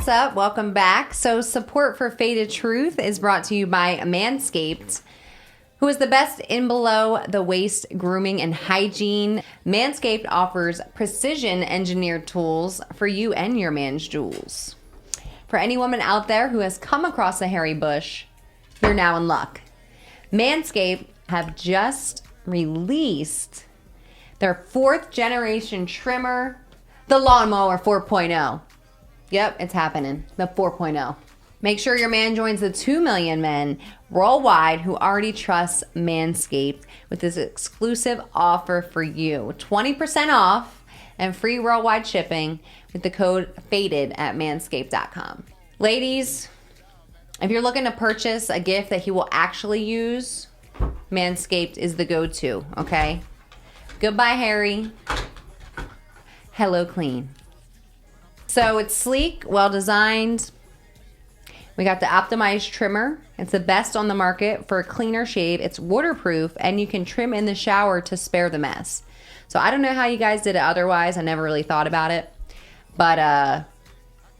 What's up? Welcome back. So support for Faded Truth is brought to you by Manscaped, who is the best in below the waist grooming and hygiene. Manscaped offers precision engineered tools for you and your man's jewels. For any woman out there who has come across a hairy bush, you're now in luck. Manscaped have just released their 4th generation trimmer, the Lawnmower 4.0. Yep, it's happening. The 4.0. Make sure your man joins the 2 million men worldwide who already trust Manscaped with this exclusive offer for you. 20% off and free worldwide shipping with the code FADED at manscaped.com. Ladies, if you're looking to purchase a gift that he will actually use, Manscaped is the go-to, okay? Goodbye, hairy. Hello, clean. So it's sleek, well-designed. We got the optimized trimmer. It's the best on the market for a cleaner shave. It's waterproof, and you can trim in the shower to spare the mess. So I don't know how you guys did it otherwise. I never really thought about it. But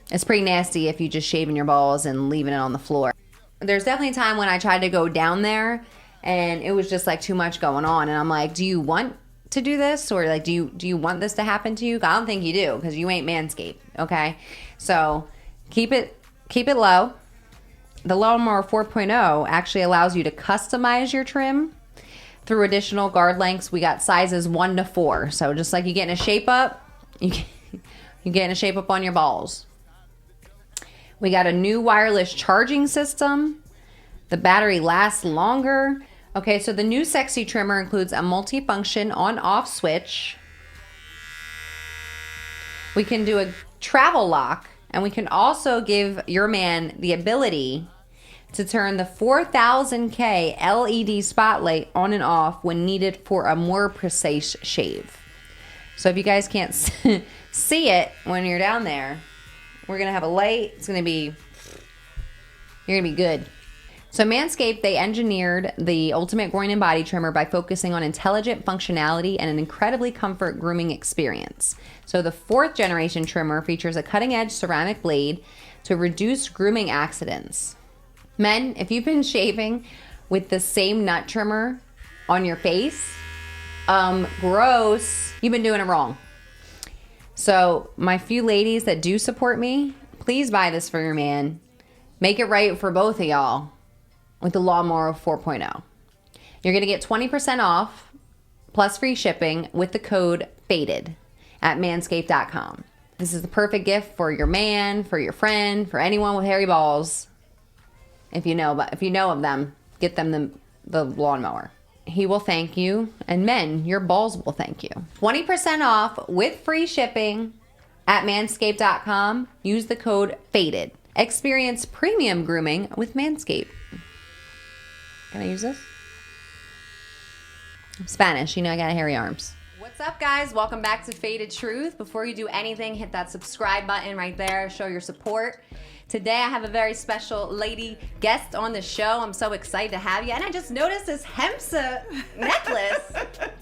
it's pretty nasty if you just shaving your balls and leaving it on the floor. There's definitely a time when I tried to go down there, and it was just like too much going on. And I'm like, do you want to do this, or like do you want this to happen to you? I don't think you do, because you ain't Manscaped, okay? So keep it low. The Lawnmower 4.0 actually allows you to customize your trim through additional guard lengths. We got sizes 1 to 4, so just like you getting a shape up, you getting a shape up on your balls. We got a new wireless charging system. The battery lasts longer. Okay, so the new sexy trimmer includes a multifunction on-off switch. We can do a travel lock, and we can also give your man the ability to turn the 4000K LED spotlight on and off when needed for a more precise shave. So if you guys can't see it when you're down there, we're going to have a light. You're going to be good. So Manscaped, they engineered the ultimate groin and body trimmer by focusing on intelligent functionality and an incredibly comfort grooming experience. So the 4th generation trimmer features a cutting-edge ceramic blade to reduce grooming accidents. Men, if you've been shaving with the same nut trimmer on your face, gross, you've been doing it wrong. So my few ladies that do support me, please buy this for your man. Make it right for both of y'all with the Lawnmower 4.0. You're going to get 20% off plus free shipping with the code FADED at manscaped.com. This is the perfect gift for your man, for your friend, for anyone with hairy balls. If you know of them, get them the lawnmower. He will thank you, and men, your balls will thank you. 20% off with free shipping at manscaped.com. Use the code FADED. Experience premium grooming with Manscaped. Can I use this? I'm Spanish. You know I got hairy arms. What's up, guys? Welcome back to Faded Truth. Before you do anything, hit that subscribe button right there. Show your support. Today, I have a very special lady guest on the show. I'm so excited to have you. And I just noticed this Hemsa necklace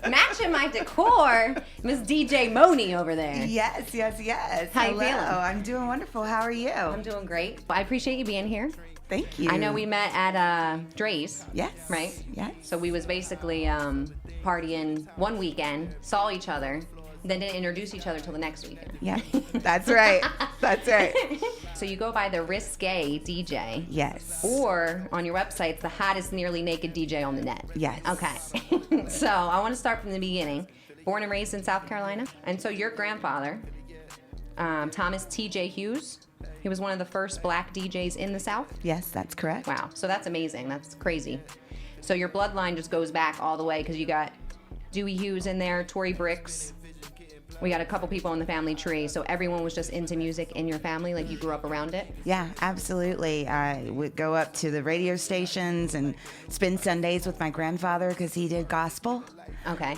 matching my decor. Miss DJ Monie over there. Yes. How Hello. you feeling? I'm doing wonderful. How are you? I'm doing great. I appreciate you being here. Thank you. I know we met at Dre's. Yes. Right? Yes. So we was basically partying one weekend, saw each other, then didn't introduce each other till the next weekend. Yeah, that's right. That's right. So you go by the Risque DJ. Yes. Or on your website, it's the hottest nearly naked DJ on the net. Yes. Okay. So I want to start from the beginning. Born and raised in South Carolina. And so your grandfather, Thomas T.J. Hughes, he was one of the first black DJs in the South? Yes, that's correct. Wow. So that's amazing. That's crazy. So your bloodline just goes back all the way because you got Dewey Hughes in there, Tori Brixx. We got a couple people in the family tree. So everyone was just into music in your family, like you grew up around it? Yeah, absolutely. I would go up to the radio stations and spend Sundays with my grandfather because he did gospel. Okay.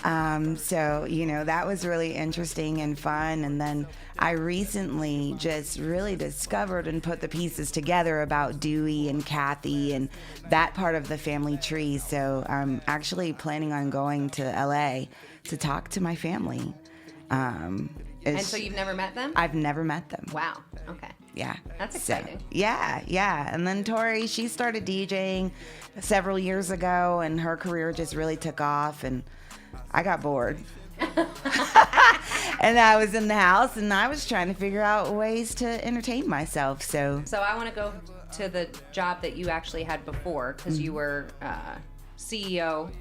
So, that was really interesting and fun. And then I recently just really discovered and put the pieces together about Dewey and Kathy and that part of the family tree. So I'm actually planning on going to LA to talk to my family. And so you've never met them? I've never met them. Wow. Okay. Yeah. That's exciting. Yeah. And then Tori, she started DJing several years ago, and her career just really took off, and I got bored. And I was in the house, and I was trying to figure out ways to entertain myself. So I want to go to the job that you actually had before, because you were CEO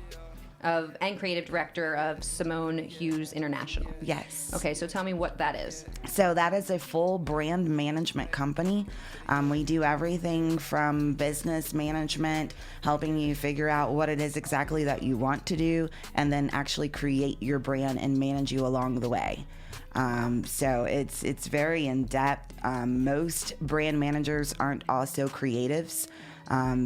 of and creative director of Simone Hughes International. yes. Okay, so tell me what that is. So that is a full brand management company. We do everything from business management, helping you figure out what it is exactly that you want to do, and then actually create your brand and manage you along the way. So it's very in depth. Most brand managers aren't also creatives.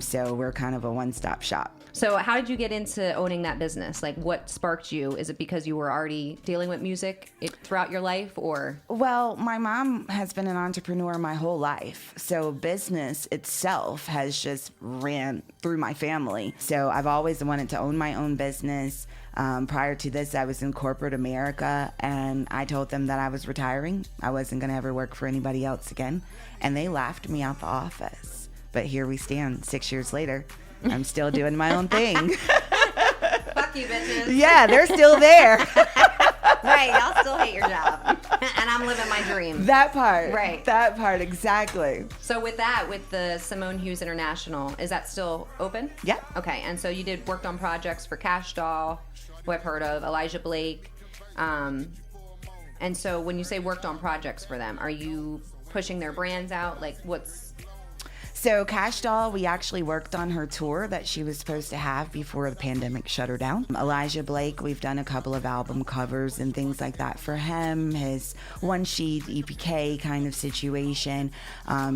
So we're kind of a one-stop shop. So how did you get into owning that business? Like, what sparked you? Is it because you were already dealing with music throughout your life, or? Well, my mom has been an entrepreneur my whole life. So business itself has just ran through my family. So I've always wanted to own my own business. Prior to this, I was in corporate America, and I told them that I was retiring. I wasn't going to ever work for anybody else again. And they laughed me out the office. But here we stand 6 years later. I'm still doing my own thing. Fuck you, bitches. Yeah, they're still there. Right, y'all still hate your job. And I'm living my dream. That part. Right. That part, exactly. So with the Simone Hughes International, is that still open? Yeah. Okay, and so you worked on projects for Kash Doll, who I've heard of, Elijah Blake. And so when you say worked on projects for them, are you pushing their brands out? Like, So Kash Doll, we actually worked on her tour that she was supposed to have before the pandemic shut her down. Elijah Blake, we've done a couple of album covers and things like that for him, his one sheet EPK kind of situation.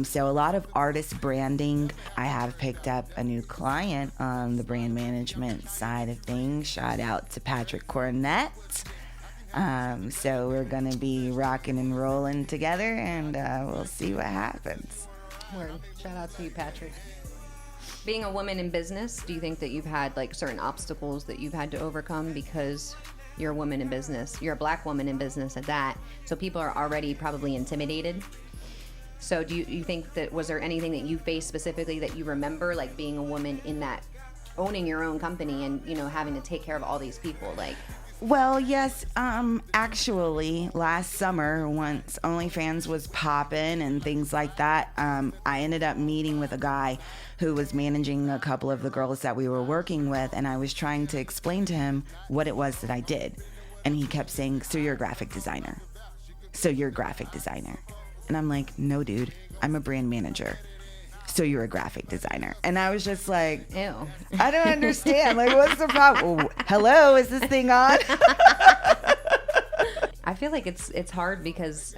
So a lot of artist branding. I have picked up a new client on the brand management side of things. Shout out to Patrick Cornett. So we're going to be rocking and rolling together, and we'll see what happens. Word. Shout out to you, Patrick. Being a woman in business, do you think that you've had like certain obstacles that you've had to overcome because you're a woman in business? You're a black woman in business at that. So people are already probably intimidated. So do you think that, was there anything that you faced specifically that you remember, like being a woman in that, owning your own company and, having to take care of all these people? Like, well, yes, actually, last summer, once OnlyFans was popping and things like that, I ended up meeting with a guy who was managing a couple of the girls that we were working with, and I was trying to explain to him what it was that I did. And he kept saying, so you're a graphic designer. So you're a graphic designer. And I'm like, no, dude, I'm a brand manager. So you're a graphic designer. And I was just like, ew. I don't understand. Like, what's the problem? Oh, hello, is this thing on? I feel like it's hard because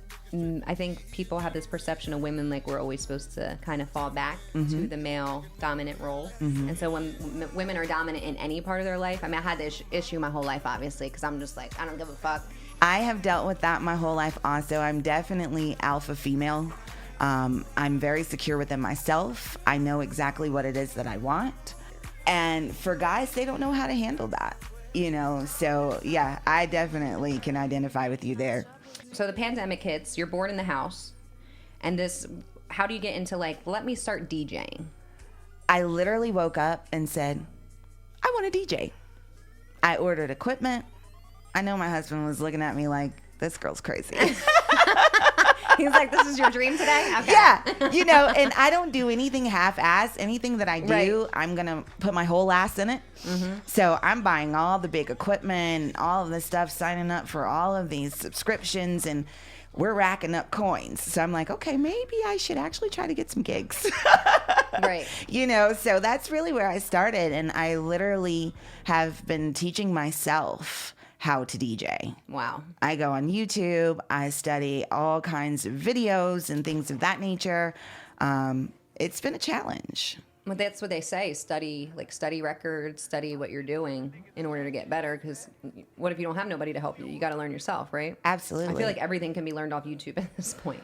I think people have this perception of women like we're always supposed to kind of fall back to the male dominant role. And so when women are dominant in any part of their life, I mean, I had this issue my whole life, obviously, because I'm just like, I don't give a fuck. I have dealt with that my whole life also. I'm definitely alpha female. I'm very secure within myself. I know exactly what it is that I want. And for guys, they don't know how to handle that, So, yeah, I definitely can identify with you there. So the pandemic hits, you're bored in the house. And how do you get into like, let me start DJing? I literally woke up and said, I want to DJ. I ordered equipment. I know my husband was looking at me like, this girl's crazy. He's like, this is your dream today? Okay. Yeah. And I don't do anything half-ass. Anything that I do, right, I'm going to put my whole ass in it. Mm-hmm. So I'm buying all the big equipment, all of this stuff, signing up for all of these subscriptions, and we're racking up coins. So I'm like, okay, maybe I should actually try to get some gigs. Right. So that's really where I started. And I literally have been teaching myself how to DJ. Wow. I go on YouTube. I study all kinds of videos and things of that nature. It's been a challenge. Well, that's what they say. Study records, study what you're doing in order to get better. Because what if you don't have nobody to help you? You got to learn yourself, right? Absolutely. I feel like everything can be learned off YouTube at this point.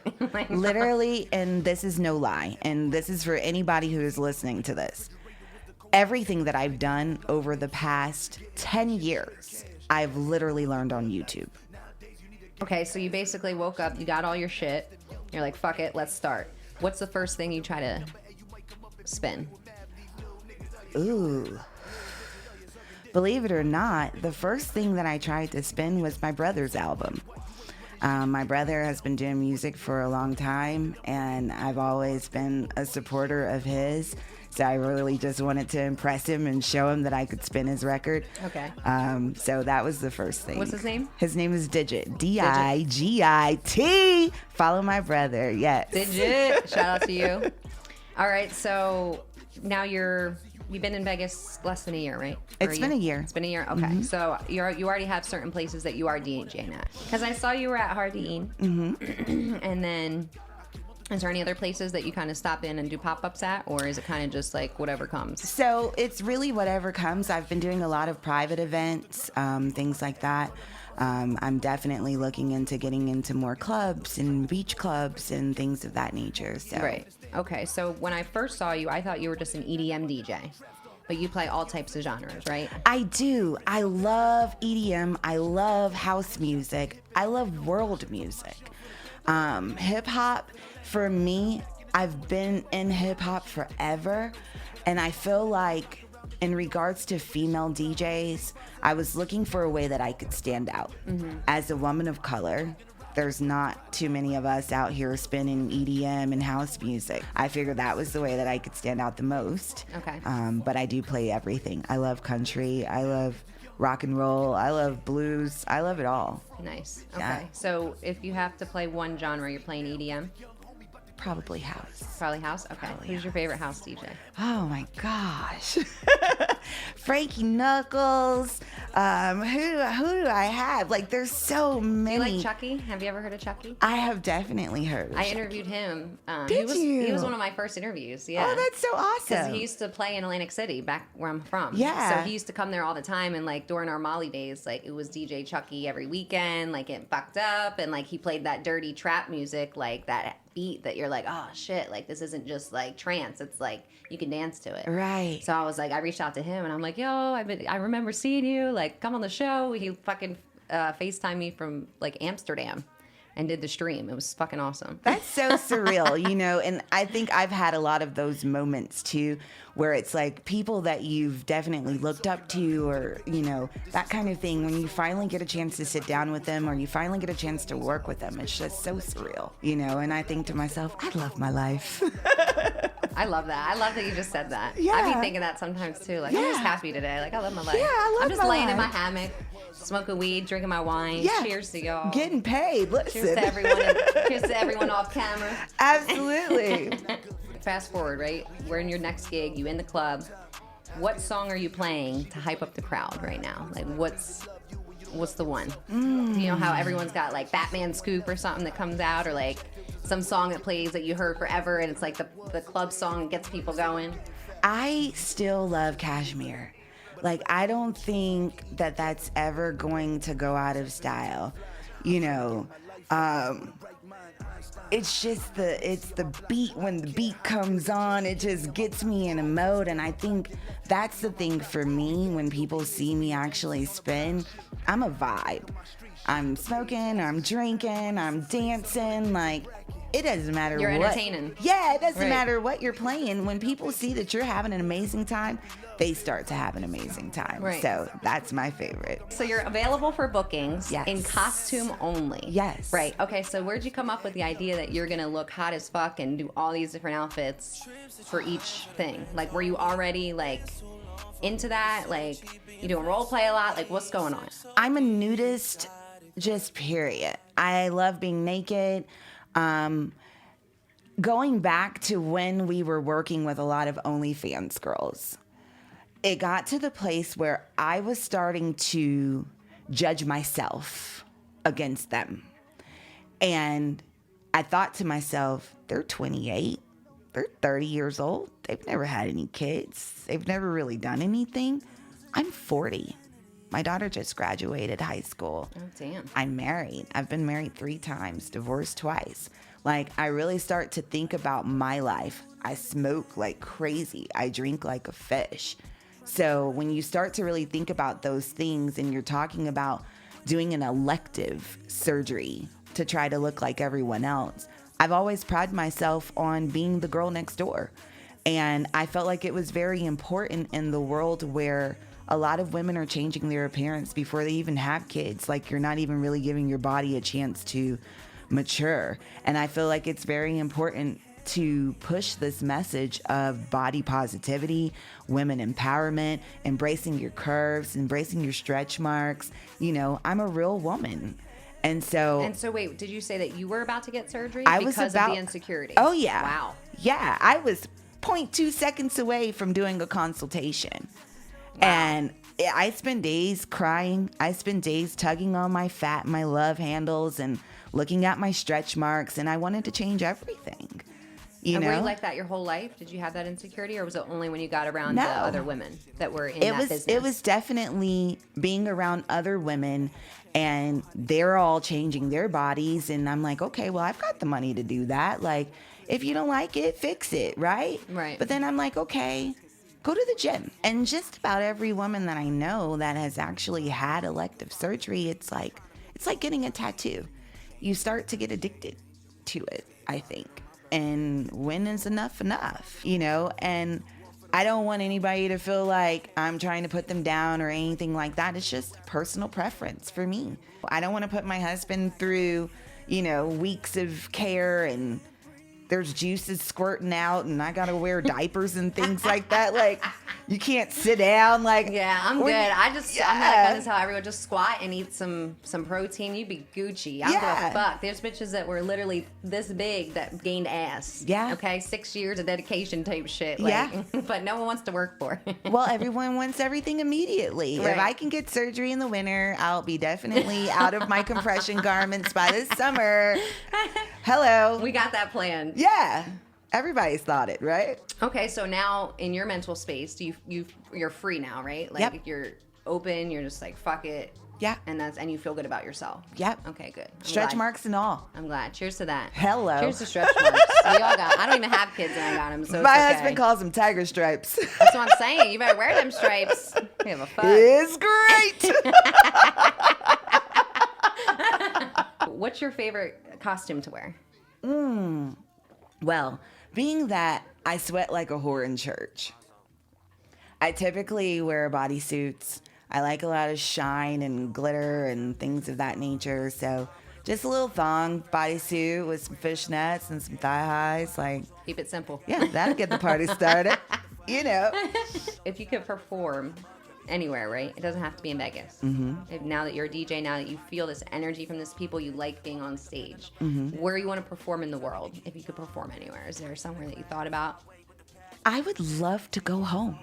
Literally, and this is no lie. And this is for anybody who is listening to this. Everything that I've done over the past 10 years, I've literally learned on YouTube. Okay, so you basically woke up, you got all your shit. You're like, fuck it, let's start. What's the first thing you try to spin? Ooh. Believe it or not, the first thing that I tried to spin was my brother's album. My brother has been doing music for a long time, and I've always been a supporter of his. So I really just wanted to impress him and show him that I could spin his record. Okay. So that was the first thing. What's his name? His name is Digit. Digit. Follow my brother. Yes. Digit. Shout out to you. All right. So now you've been in Vegas less than a year, right? It's been a year. It's been a year. Okay. Mm-hmm. So you already have certain places that you are DJing at. Because I saw you were at Hardin. Mm-hmm. And then, is there any other places that you kind of stop in and do pop-ups at? Or is it kind of just like whatever comes? So it's really whatever comes. I've been doing a lot of private events, things like that. I'm definitely looking into getting into more clubs and beach clubs and things of that nature. So. Right. Okay. So when I first saw you, I thought you were just an EDM DJ. But you play all types of genres, right? I do. I love EDM. I love house music. I love world music. Hip hop, for me, I've been in hip hop forever. And I feel like in regards to female DJs, I was looking for a way that I could stand out. Mm-hmm. As a woman of color, there's not too many of us out here spinning EDM and house music. I figured that was the way that I could stand out the most. Okay. But I do play everything. I love country. I love rock and roll. I love blues. I love it all. Nice. Okay. Yeah. So if you have to play one genre, you're playing EDM? Probably house. Probably house? Okay. Probably Who's your favorite house DJ? Oh my gosh. Frankie Knuckles. Who do I have? Like, there's so many. Do you like Chucky? Have you ever heard of Chucky? I have definitely heard of I Chucky. interviewed him. Did you? He was one of my first interviews. Yeah. Oh, that's so awesome. Because he used to play in Atlantic City, back where I'm from. Yeah. So he used to come there all the time, and like during our Molly days, like it was DJ Chucky every weekend, like getting fucked up, and like he played that dirty trap music, like that beat that you're like, oh shit, like this isn't just like trance, it's like you can dance to it. Right. So I was like, I reached out to him and I'm like, yo, I remember seeing you, like come on the show. He fucking FaceTimed me from like Amsterdam and did the stream. It was fucking awesome. That's so surreal, you know, and I think I've had a lot of those moments too, where it's like people that you've definitely looked up to, or, you know, that kind of thing. When you finally get a chance to sit down with them, or you finally get a chance to work with them, it's just so surreal, you know, and I think to myself, I love my life. I love that. I love that you just said that. Yeah. I be thinking that sometimes too. Like, I'm just happy today. Like, I love my life. Yeah, I love I'm just my laying in my life. hammock, smoking weed, drinking my wine. Yeah. Cheers to y'all. Getting paid. Listen. Cheers to everyone. Cheers to everyone off camera. Absolutely. Fast forward, right? We're in your next gig. You in the club. What song are you playing to hype up the crowd right now? Like, what's the one? You know how everyone's got like Batman Scoop or something that comes out, or like some song that plays that you heard forever, and it's like the club song that gets people going. I still love Cashmere. Like, I don't think that that's ever going to go out of style. You know, it's just the beat. When the beat comes on, it just gets me in a mode. And I think that's the thing for me. When people see me actually spin, I'm a vibe. I'm smoking, I'm drinking, I'm dancing. Like, it doesn't matter You're what. entertaining. Yeah, it doesn't Right. matter what you're playing. When people see that you're having an amazing time, they start to have an amazing time. Right. So that's my favorite. So you're available for bookings Yes. in costume only. Yes. Right. Okay. So where'd you come up with the idea that you're gonna look hot as fuck and do all these different outfits for each thing? Like, were you already like into that? Like, you doing role play a lot? Like, what's going on? I'm a nudist, just period. I love being naked. Going back to when we were working with a lot of OnlyFans girls, it got to the place where I was starting to judge myself against them. And I thought to myself, they're 28, they're 30 years old. They've never had any kids. They've never really done anything. I'm 40. My daughter just graduated high school. Oh, damn. I'm married. I've been married 3 times, divorced twice. Like, I really start to think about my life. I smoke like crazy. I drink like a fish. So when you start to really think about those things, and you're talking about doing an elective surgery to try to look like everyone else, I've always prided myself on being the girl next door. And I felt like it was very important in the world where a lot of women are changing their appearance before they even have kids. Like, you're not even really giving your body a chance to mature. And I feel like it's very important to push this message of body positivity, women empowerment, embracing your curves, embracing your stretch marks. You know, I'm a real woman. And so wait, did you say that you were about to get surgery because of the insecurity? Oh, yeah. Wow. Yeah, I was 0.2 seconds away from doing a consultation. Wow. And I spent days crying. I spent days tugging on my fat, my love handles, and looking at my stretch marks. And I wanted to change everything. You know? Were you like that your whole life? Did you have that insecurity, or was it only when you got around the other women that were in that business? It was definitely being around other women, and they're all changing their bodies. And I'm like, okay, well, I've got the money to do that. Like, if you don't like it, fix it, right? Right. But then I'm like, okay, go to the gym. And just about every woman that I know that has actually had elective surgery, it's like getting a tattoo. You start to get addicted to it, I think. And when is enough, you know? And I don't want anybody to feel like I'm trying to put them down or anything like that. It's just personal preference for me. I don't want to put my husband through, you know, weeks of care and there's juices squirting out and I got to wear diapers and things like that. Like, you can't sit down. Like, yeah, I'm good. I'm not gonna tell everyone just squat and eat some protein. You'd be Gucci. I'm gonna fuck. There's bitches that were literally this big that gained ass. Yeah. Okay, 6 years of dedication type shit. Like, yeah. But no one wants to work for it. Well, everyone wants everything immediately. Right. If I can get surgery in the winter, I'll be definitely out of my compression garments by this summer. Hello. We got that planned. Yeah. Everybody's thought it, right? Okay, so now in your mental space, you're free now, right? Like, yep. You're open, you're just like, fuck it. Yeah. And you feel good about yourself. Yep. Okay, good. Stretch marks and all. I'm glad. Cheers to that. Hello. Cheers to stretch marks. We all got. I don't even have kids and I got them, so my it's okay. husband calls them tiger stripes. That's what I'm saying. You better wear them stripes. Give a fuck. It's great. What's your favorite costume to wear? Well, being that I sweat like a whore in church, I typically wear bodysuits. I like a lot of shine and glitter and things of that nature. So just a little thong bodysuit with some fishnets and some thigh highs. Like, keep it simple. Yeah, that'll get the party started. You know. If you could perform anywhere, right? It doesn't have to be in Vegas. Mm-hmm. Now that you're a DJ, now that you feel this energy from this people, you like being on stage. Mm-hmm. Where you want to perform in the world, if you could perform anywhere, is there somewhere that you thought about? I would love to go home.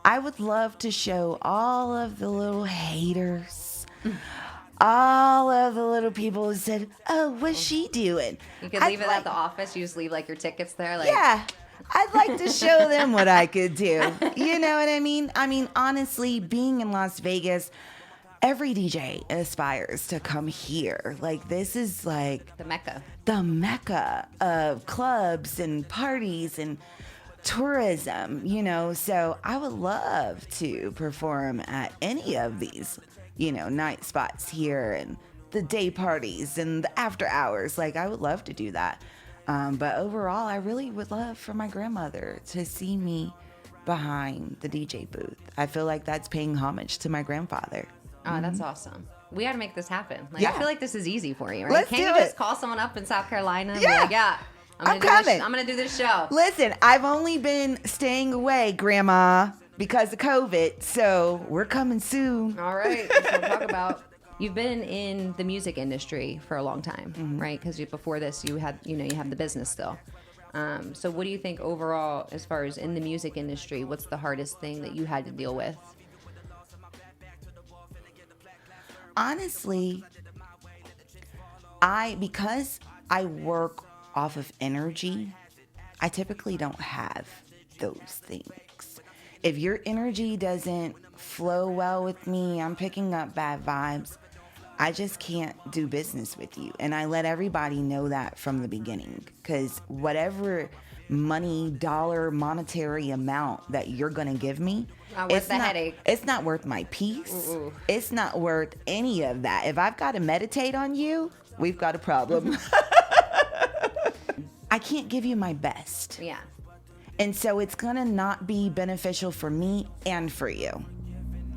I would love to show all of the little haters, all of the little people who said, oh, what's she doing? You could leave it at the office. You just leave like your tickets there. Like, yeah. I'd like to show them what I could do. You know what I mean? I mean, honestly, being in Las Vegas, every DJ aspires to come here. Like, this is like the Mecca. The Mecca of clubs and parties and tourism, you know. So I would love to perform at any of these, you know, night spots here and the day parties and the after hours. Like, I would love to do that. But overall, I really would love for my grandmother to see me behind the DJ booth. I feel like that's paying homage to my grandfather. Oh, that's awesome. We got to make this happen. Like, yeah. I feel like this is easy for you, right? Let's Can't do you just it. Call someone up in South Carolina and yeah. be like, yeah, I'm going to do this show. Listen, I've only been staying away, Grandma, because of COVID, so we're coming soon. All right. That's what we'll talk about. You've been in the music industry for a long time, right? Because before this, you have the business still. So what do you think overall, as far as in the music industry, what's the hardest thing that you had to deal with? Honestly, because I work off of energy, I typically don't have those things. If your energy doesn't flow well with me, I'm picking up bad vibes, I just can't do business with you. And I let everybody know that from the beginning, because whatever monetary amount that you're going to give me, headache. It's not worth my peace. Ooh. It's not worth any of that. If I've got to meditate on you, we've got a problem. I can't give you my best. Yeah. And so it's going to not be beneficial for me and for you.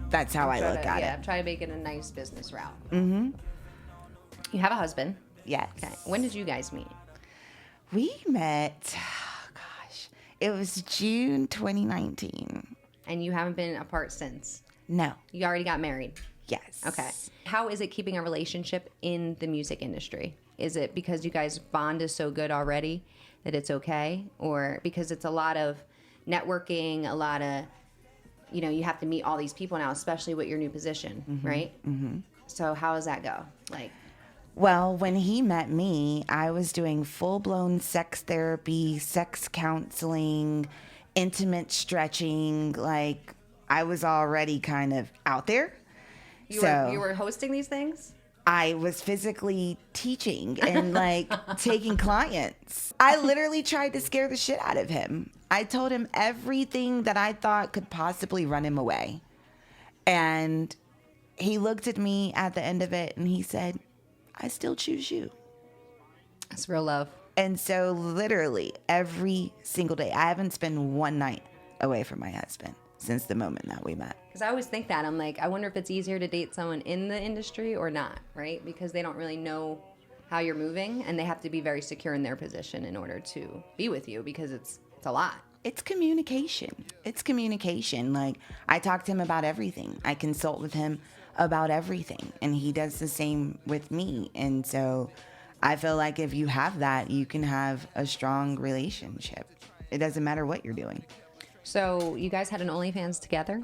That's how I look at it. Yeah, try to make it a nice business route. Mm-hmm. You have a husband. Yes. Okay. When did you guys meet? We met, it was June 2019. And you haven't been apart since? No. You already got married? Yes. Okay. How is it keeping a relationship in the music industry? Is it because you guys' bond is so good already that it's okay? Or because it's a lot of networking, a lot of, you have to meet all these people now, especially with your new position, right? Mm-hmm. So how does that go? Well, when he met me, I was doing full-blown sex therapy, sex counseling, intimate stretching. I was already kind of out there. You were hosting these things? I was physically teaching and taking clients. I literally tried to scare the shit out of him. I told him everything that I thought could possibly run him away. And he looked at me at the end of it and he said, I still choose you. That's real love. And so literally every single day, I haven't spent one night away from my husband since the moment that we met. Because I always think that. I'm like, I wonder if it's easier to date someone in the industry or not, right? Because they don't really know how you're moving and they have to be very secure in their position in order to be with you because it's a lot. It's communication. I talk to him about everything. I consult with him about everything. And he does the same with me. And so I feel like if you have that, you can have a strong relationship. It doesn't matter what you're doing. So you guys had an OnlyFans together?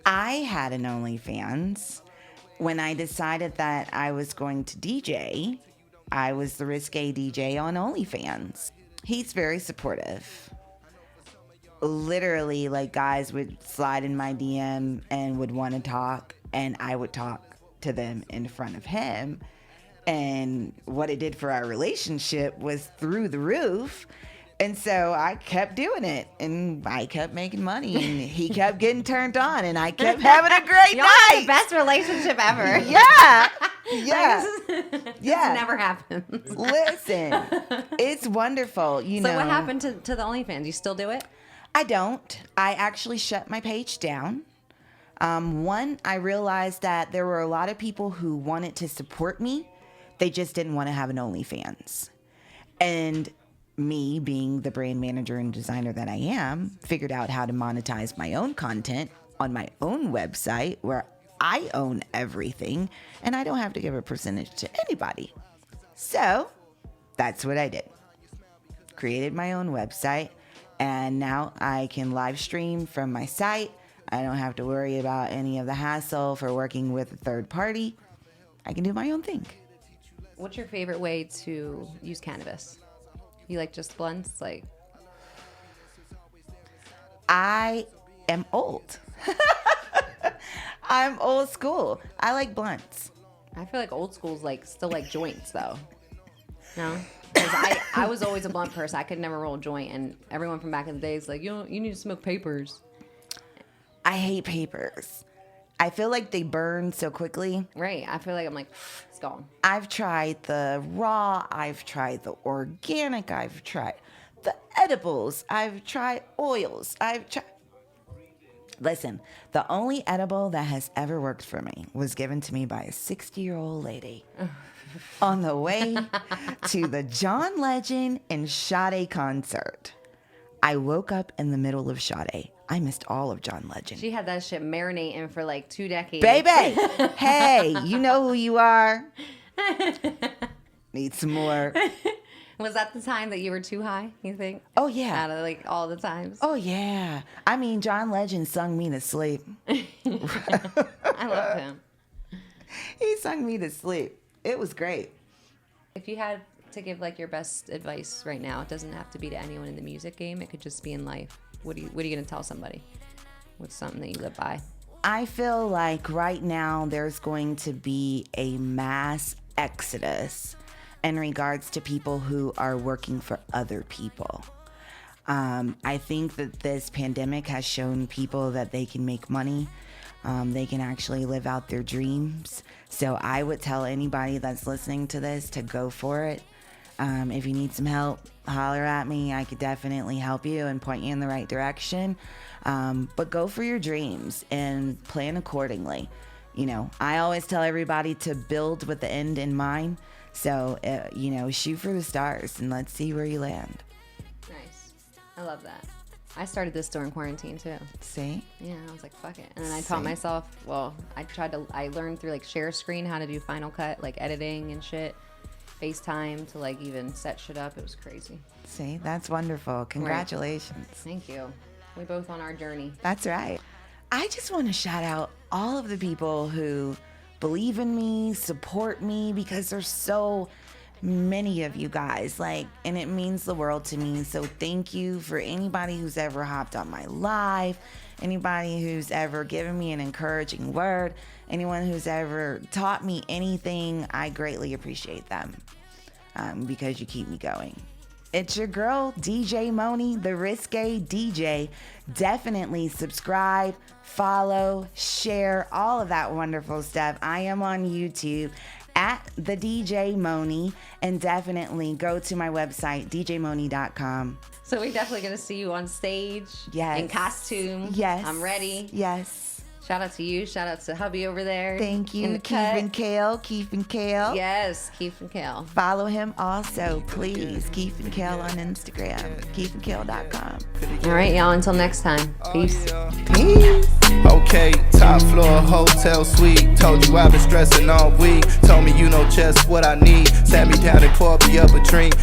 I had an OnlyFans. When I decided that I was going to DJ, I was the Risque DJ on OnlyFans. He's very supportive. Literally, guys would slide in my DM and would want to talk, and I would talk to them in front of him. And what it did for our relationship was through the roof. And so I kept doing it, and I kept making money, and he kept getting turned on, and I kept having a great night. Y'all the best relationship ever. Yeah. Yeah. This never happens. Listen, it's wonderful. So what happened to the OnlyFans? You still do it? I don't. I actually shut my page down. One, I realized that there were a lot of people who wanted to support me. They just didn't want to have an OnlyFans. And me, being the brand manager and designer that I am, figured out how to monetize my own content on my own website where I own everything and I don't have to give a percentage to anybody. So that's what I did. Created my own website, and now I can live stream from my site. I don't have to worry about any of the hassle for working with a third party. I can do my own thing. What's your favorite way to use cannabis? You like just blunts? I am old. I'm old school. I like blunts. I feel like old school's still like joints though. No? Because I was always a blunt person. I could never roll a joint, and everyone from back in the day is like, you need to smoke papers. I hate papers. I feel like they burn so quickly. Right. I feel like I'm like, it's gone. I've tried the raw. I've tried the organic. I've tried the edibles. I've tried oils. Listen, the only edible that has ever worked for me was given to me by a 60-year-old lady on the way to the John Legend and Sade concert. I woke up in the middle of Sade. I missed all of John Legend. She had that shit marinating for 2 decades. Baby, hey, you know who you are. Need some more. Was that the time that you were too high, you think? Oh, yeah. Out of all the times? Oh, yeah. I mean, John Legend sung me to sleep. I love him. He sung me to sleep. It was great. If you had to give your best advice right now, it doesn't have to be to anyone in the music game. It could just be in life. What are you going to tell somebody? What's something that you live by? I feel like right now there's going to be a mass exodus in regards to people who are working for other people. I think that this pandemic has shown people that they can make money. They can actually live out their dreams. So I would tell anybody that's listening to this to go for it. If you need some help, holler at me. I could definitely help you and point you in the right direction. But go for your dreams and plan accordingly. You know, I always tell everybody to build with the end in mind. So, you know, shoot for the stars and let's see where you land. Nice. I love that. I started this during quarantine too. See? Yeah, I was like, fuck it. And then I taught myself, I learned through like share screen how to do Final Cut, like editing and shit. FaceTime to like even set shit up. It was crazy. See, that's wonderful. Congratulations. Right. Thank you. We both on our journey. That's right. I just want to shout out all of the people who believe in me, support me, because there's so many of you guys, like, and it means the world to me. So thank you for anybody who's ever hopped on my live, anybody who's ever given me an encouraging word, anyone who's ever taught me anything. I greatly appreciate them because you keep me going. It's your girl, DJ Monie, the Risque DJ. Definitely subscribe, follow, share, all of that wonderful stuff. I am on YouTube at the DJ Monie, and definitely go to my website, djmonie.com. So we're definitely going to see you on stage. Yes. In costume. Yes. I'm ready. Yes. Shout out to you. Shout out to hubby over there. Thank you. In the Keith cut. and Kale. Keith and Kale. Yes, Keith and Kale. Follow him also, please. Keith and Kale on Instagram. KeithandKale.com. All right, y'all. Until next time. Peace. Peace. Okay, top floor, hotel suite. Told you I've been stressing all week. Told me you know just what I need. Sat me down and poured me up a drink.